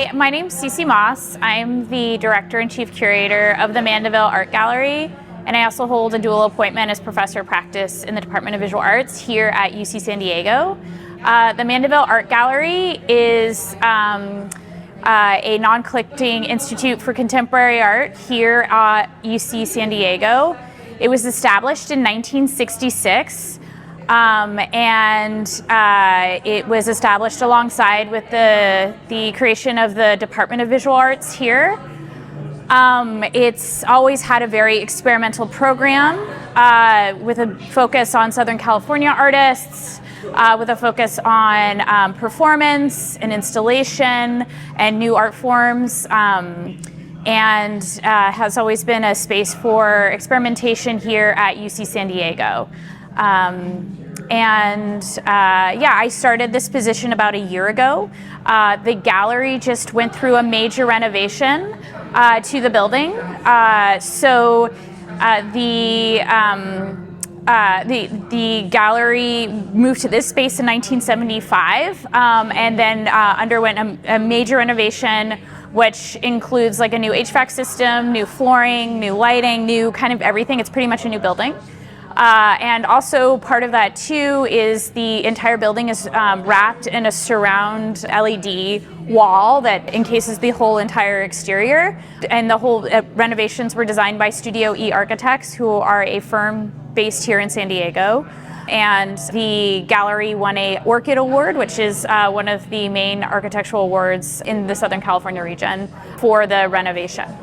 Hi, my name's Ceci Moss. I'm the Director and Chief Curator of the Mandeville Art Gallery, and I also hold a dual appointment as Professor of Practice in the Department of Visual Arts here at UC San Diego. The Mandeville Art Gallery is a non-collecting institute for contemporary art here at UC San Diego. It was established in 1966. It was established alongside with the creation of the Department of Visual Arts here. It's always had a very experimental program with a focus on Southern California artists, with a focus on performance and installation and new art forms, and has always been a space for experimentation here at UC San Diego. I started this position about a year ago. The gallery just went through a major renovation to the building. The gallery moved to this space in 1975 and then underwent a major renovation, which includes like a new HVAC system, new flooring, new lighting, new kind of everything. It's pretty much a new building. And also part of that too is the entire building is wrapped in a surround LED wall that encases the whole entire exterior. And the whole renovations were designed by Studio E Architects, who are a firm based here in San Diego. And the gallery won an Orchid Award, which is one of the main architectural awards in the Southern California region for the renovation.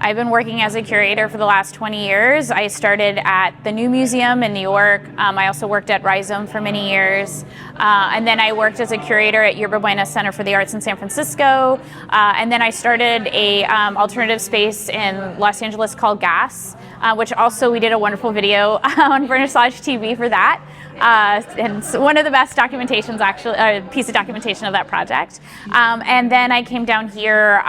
I've been working as a curator for the last 20 years. I started at the New Museum in New York. I also worked at Rhizome for many years. And then I worked as a curator at Yerba Buena Center for the Arts in San Francisco. And then I started a alternative space in Los Angeles called Gas, which also we did a wonderful video on VernissageTV for that. And it's one of the best documentations, actually, piece of documentation of that project. And then I came down here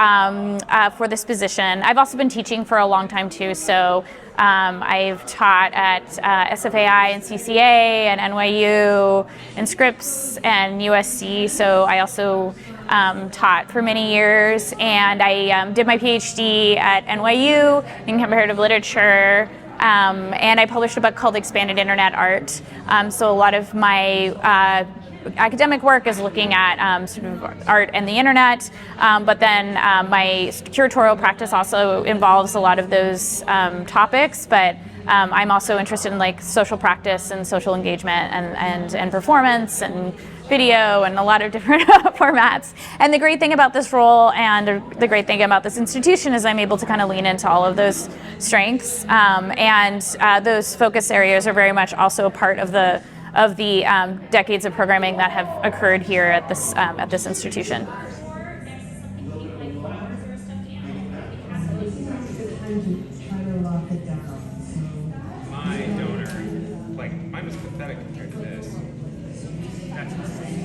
for this position. I've also been teaching for a long time too, so I've taught at SFAI and CCA and NYU and Scripps and USC, so I also taught for many years, and I did my PhD at NYU in comparative literature. And I published a book called Expanded Internet Art. So a lot of my academic work is looking at sort of art and the internet, but then my curatorial practice also involves a lot of those topics, but I'm also interested in like social practice and social engagement and performance and video and a lot of different formats. And the great thing about this role and the great thing about this institution is I'm able to kind of lean into all of those strengths, and those focus areas are very much also a part of the decades of programming that have occurred here at this institution. My donor, like, mine was pathetic compared to this. That's insane.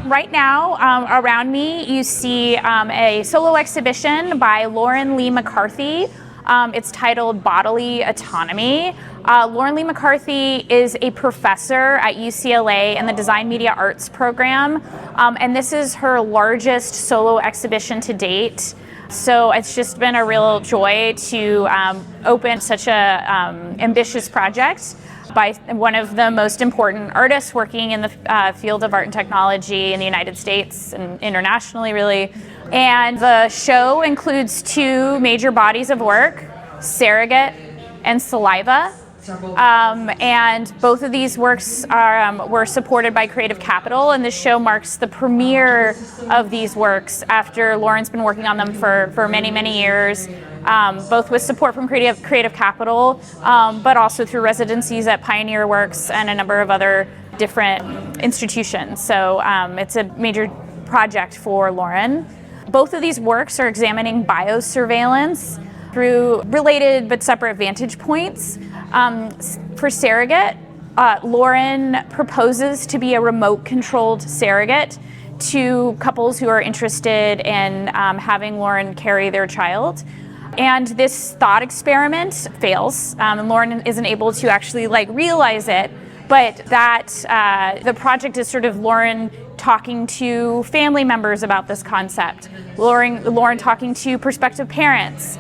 Right now, around me, you see a solo exhibition by Lee McCarthy. It's titled Bodily Autonomy. Lee McCarthy is a professor at UCLA in the Design Media Arts program, and this is her largest solo exhibition to date. So it's just been a real joy to open such a ambitious project by one of the most important artists working in the field of art and technology in the United States and internationally, really. And the show includes two major bodies of work, Surrogate and Saliva. And both of these works were supported by Creative Capital, and this show marks the premiere of these works after Lauren's been working on them for many, many years, both with support from Creative Capital, but also through residencies at Pioneer Works and a number of other different institutions. So it's a major project for Lauren. Both of these works are examining biosurveillance through related but separate vantage points. For Surrogate, Lauren proposes to be a remote-controlled surrogate to couples who are interested in having Lauren carry their child. And this thought experiment fails, and Lauren isn't able to actually realize it, but that the project is sort of Lauren talking to family members about this concept, Lauren talking to prospective parents,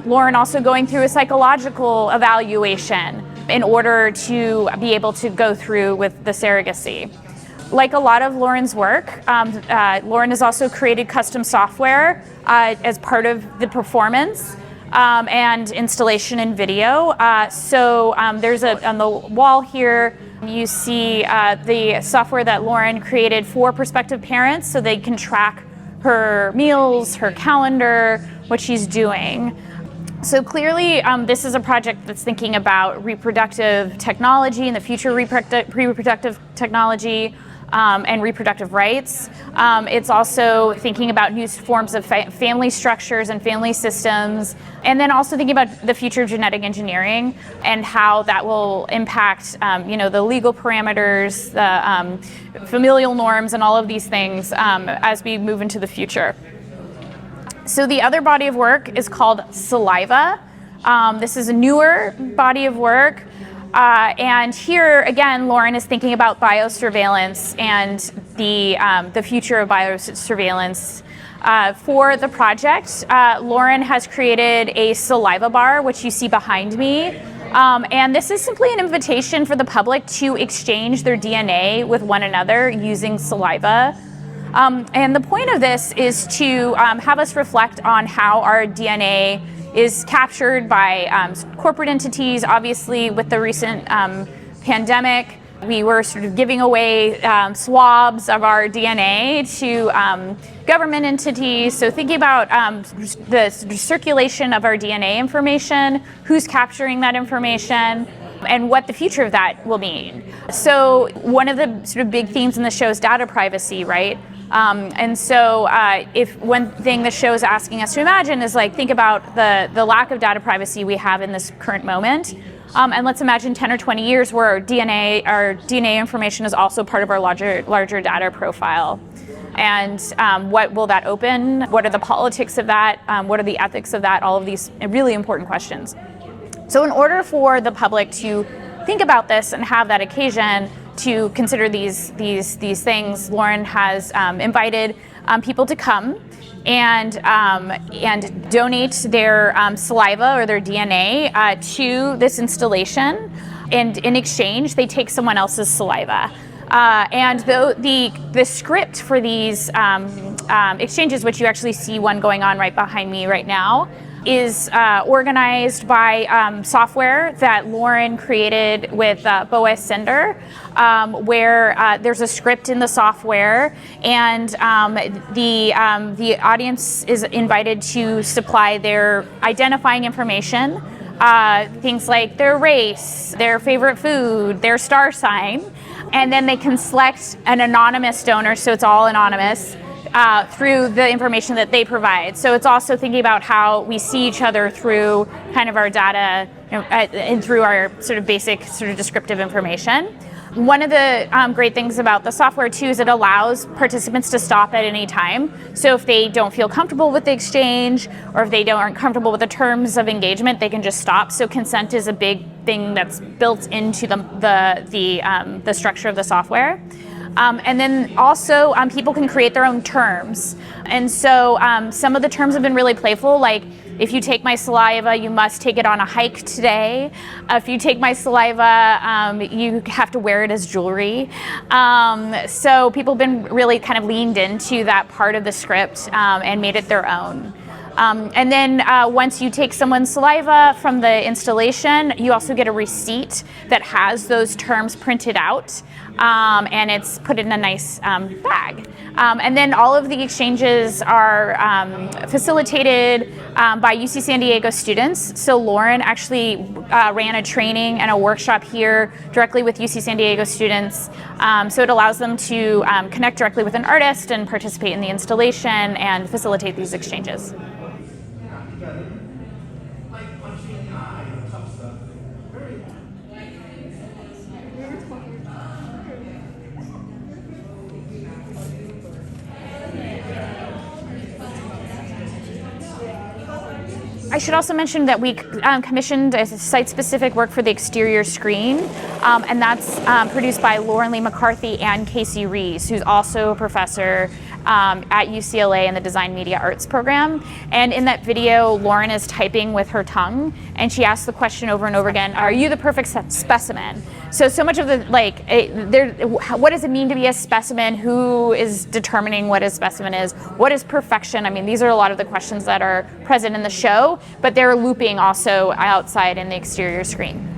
Lauren also going through a psychological evaluation in order to be able to go through with the surrogacy. Like a lot of Lauren's work, Lauren has also created custom software as part of the performance and installation in video. There's on the wall here, you see the software that Lauren created for prospective parents so they can track her meals, her calendar, what she's doing. So clearly, this is a project that's thinking about reproductive technology and the future reproductive technology and reproductive rights. It's also thinking about new forms of family structures and family systems, and then also thinking about the future of genetic engineering and how that will impact the legal parameters, the familial norms, and all of these things as we move into the future. So the other body of work is called Saliva. This is a newer body of work. And here, again, Lauren is thinking about biosurveillance and the future of biosurveillance. For the project, Lauren has created a saliva bar, which you see behind me. And this is simply an invitation for the public to exchange their DNA with one another using saliva. And the point of this is to have us reflect on how our DNA is captured by corporate entities. Obviously, with the recent pandemic, we were sort of giving away swabs of our DNA to government entities. So thinking about the circulation of our DNA information, who's capturing that information, and what the future of that will mean. So one of the sort of big themes in the show is data privacy, right? If one thing the show is asking us to imagine is think about the lack of data privacy we have in this current moment. And let's imagine 10 or 20 years where our DNA information is also part of our larger data profile. And what will that open? What are the politics of that? What are the ethics of that? All of these really important questions. So in order for the public to think about this and have that occasion to consider these things, Lauren has invited people to come and donate their saliva or their DNA to this installation, and in exchange they take someone else's saliva. And the script for these exchanges, which you actually see one going on right behind me right now, is organized by software that Lauren created with Boas Sender, where there's a script in the software, and the audience is invited to supply their identifying information, things like their race, their favorite food, their star sign, and then they can select an anonymous donor, so it's all anonymous, through the information that they provide. So it's also thinking about how we see each other through kind of our data, and through our sort of basic sort of descriptive information. One of the great things about the software too is it allows participants to stop at any time. So if they don't feel comfortable with the exchange, or if they aren't comfortable with the terms of engagement, they can just stop. So consent is a big thing that's built into the structure of the software. And then also people can create their own terms. And so some of the terms have been really playful, like if you take my saliva, you must take it on a hike today. If you take my saliva, you have to wear it as jewelry. So people have been really kind of leaned into that part of the script and made it their own. And then once you take someone's saliva from the installation, you also get a receipt that has those terms printed out, and it's put in a nice bag. And then all of the exchanges are facilitated by UC San Diego students. So Lauren actually ran a training and a workshop here directly with UC San Diego students. So it allows them to connect directly with an artist and participate in the installation and facilitate these exchanges. I should also mention that we commissioned a site-specific work for the exterior screen. and that's produced by Lee McCarthy and Ceci Reas, who's also a professor at UCLA in the Design Media Arts program. And in that video, Lauren is typing with her tongue, and she asks the question over and over again, are you the perfect specimen? So much of the, what does it mean to be a specimen? Who is determining what a specimen is? What is perfection? I mean, these are a lot of the questions that are present in the show, but they're looping also outside in the exterior screen.